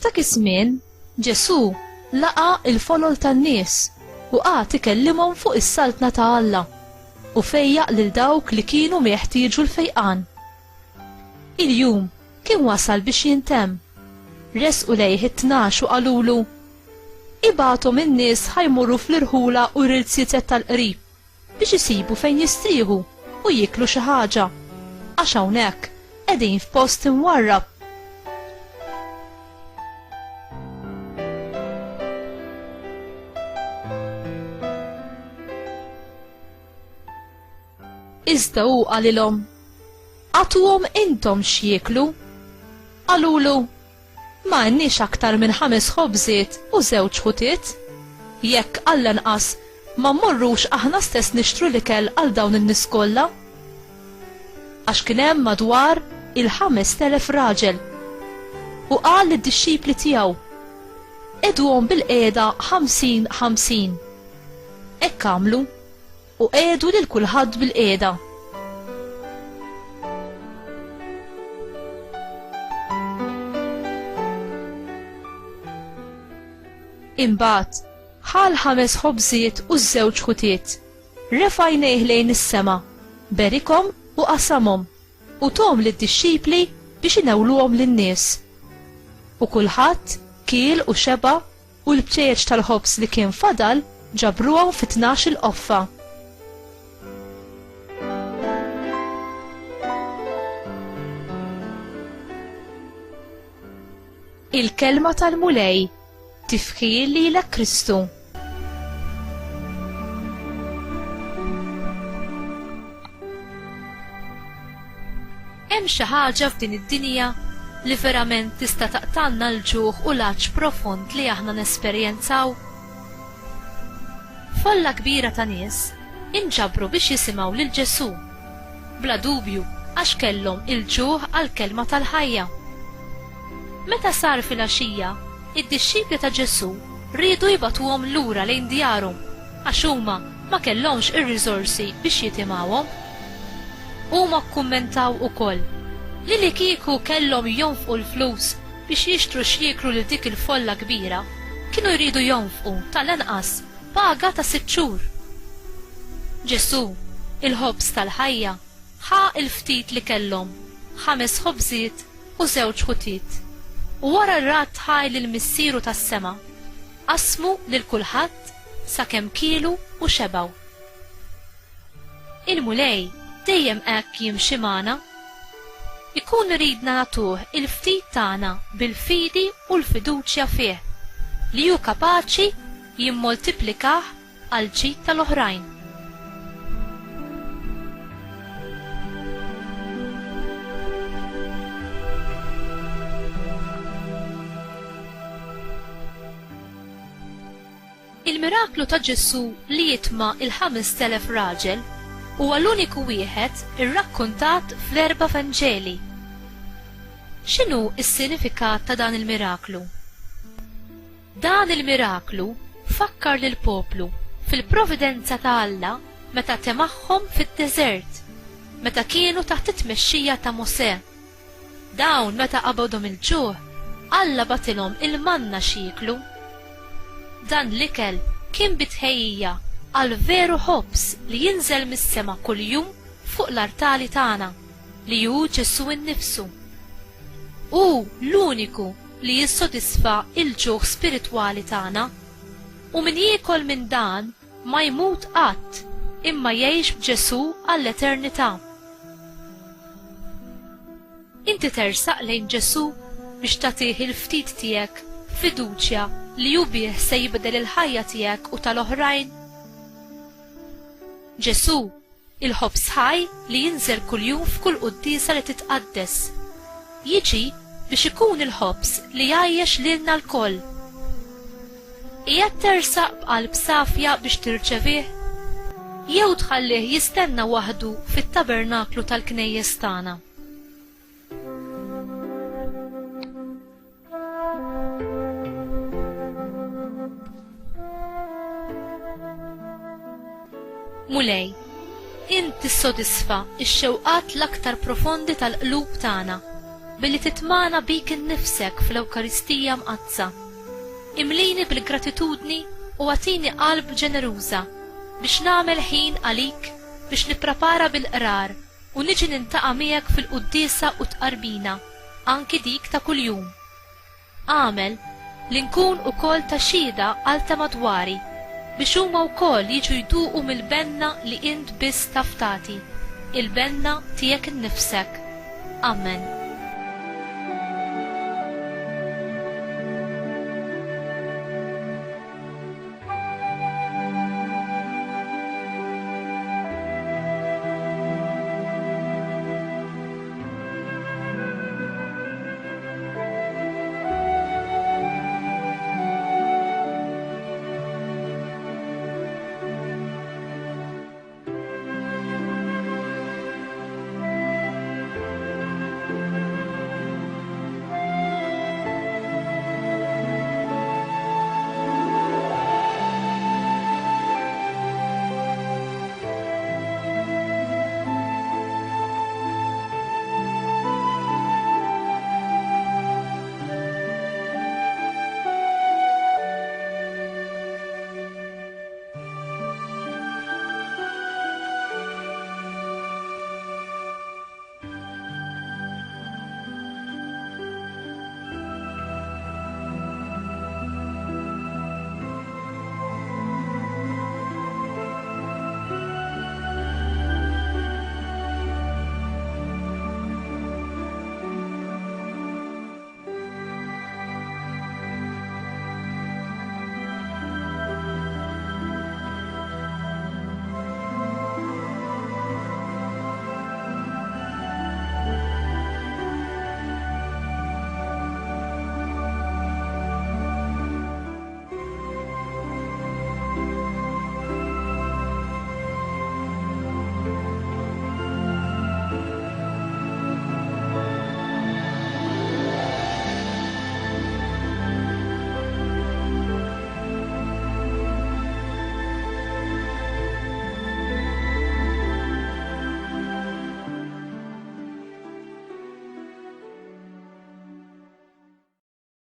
F'dak iż-żmien Ġesù laqa il-folol tan-nies u qagħad ikellimhom fuq is-saltna ta' Alla u fejjaq lil dawk li kienu meħtieġu l-fejqan. Il-jum kien wasal biex jintemm. Resqu lejh it-tnax u qalulu: ibagħthom in-nies ħajmurru fl-irħula u r-rilsiet tal-qrib biex isibu fejn jistrieħu u jieklu xi ħaġa għax hawnhekk qegħdin f'post imwarrab. Iżda hu qalilhom: għatuhom intom x'jieklu. Qalulu: ma għandniex aktar minn 5 ħobżiet u 2 ħutiet. Jekk Alla nqas ma mmorrux aħna stess nixtru l-ikel għal dawn in-nies kollha. Għax kien hemm madwar il-5,000 raġel. U qal lid-dixxipli tiegħu: qegħduhom bil-qiegħda 50-50. Hekk għamlu u qiegħdu lil kulħadd bil-qiegħda. Imbagħad ħal 5 ħobżiet u 2 ħutiet, refa' għajnejh lejn is-sema, berikhom u qasamhom u tom lid-dixxipli biex inewluhom lin-nies. U kulħadd kiel u xeba u l-bċejjeġ tal-ħobż li kien fadal ġabruhom fi 12 qoffa. Il-kelma tal-mulej tifħil lilek Kristu. Hemm xi ħaġa f'din id-dinja li verament tista' taqtanna l-ġuħ u l-għaġġ profond li aħna nesperjenzaw. Folla kbira ta' nies inġabru biex jisimgħu lil Ġesù, bla dubju għax kellhom il-ġuħ għall-kelma tal-ħajja. Meta sar fil-għaxija, id-dixxipli ta' Ġesù rridu jibgħatuhom lura lejn djarhom għax huma ma kellhomx ir-riżorsi biex jitimgħuhom. Huma kkummentaw ukoll li kieku kellhom jonfqu l-flus biex jixtru x'jieklu lil dik il-folla kbira, kienu jridu jonfqu tal-inqas paga ta' 6 xhur. Ġesù, il-ħobż tal-ħajja, ħa il-ftit li kellhom, 5 ħobżiet u 2 ħutiet. U wara r-rat ħaj lill-missieru tas-sema, qasmu lil kulħadd sakemm kielu u xebaw. Il-mulej dejjem hekk jimxi magħna. Ikun ridna nagħtuh il-ftit tagħna bil-fidi u l-fiduċja fih li hu kapaċi jimmultiplikah għal ġid tal-oħrajn. Il-miraklu ta' Ġesù li jitma' il-5,000 raġel huwa l-uniku wieħed irrakkuntat fl-4 Vanġeli. X'inhu s-sinifikat ta' dan il-miraklu? Dan il-miraklu fakkar lil poplu fil-providenza ta' Alla meta temaħħom fid-deżert, meta kienu taħt it-tmexxija ta' Mosè. Dawn meta qabadhom il-ġuħ, Alla batilhom il-manna x'jieklu. Dan l-ikel kien bitħejjija għal veru ħobż li jinżel mis-sema kuljum fuq l-artali tagħna li hu Ġesù innifsu. Hu l-uniku li jissodisfa il-ġuħ spiritwali tagħna u min jiekol minn dan ma jmut qatt imma jgħix b'Ġesù għall-eternità. Inti tersaq lejn Ġesù biex tagħtih il-ftit tiegħek fiduċja li hu bih se jibdel il-ħajja tiegħek u tal-oħrajn. Ġesù, il-ħobż ħaj li jinżel kuljum f'kull qudiesa li titqaddes. Jiġi biex ikun il-ħobż li jgħajjex lilna l-koll. Qiegħed tersaq b'qalb safja biex tirċevih? Jew tħallih jistenna waħdu fit-tabernaklu tal-knejjes tagħna? Mulej, int tissodisfa x-xewqat l-aktar profondi tal-qlub tagħna billi titmana bik innifsek fl-Ewkaristija mqazza. Imlini bil-gratitudni u għatini qalb ġeneruża biex nagħmel ħin għalik biex nipprepara bil-qrar u niġi nintaqa' miegħek fil-quddiesa u tqarbina, anki dik ta' kuljum. Għamel li nkun ukoll ta' xhieda għal ta' madwari biex huma wkoll jiġu jduqu mill-benna li int biss taf tagħti, il-benna tiegħek innifsek. Amen.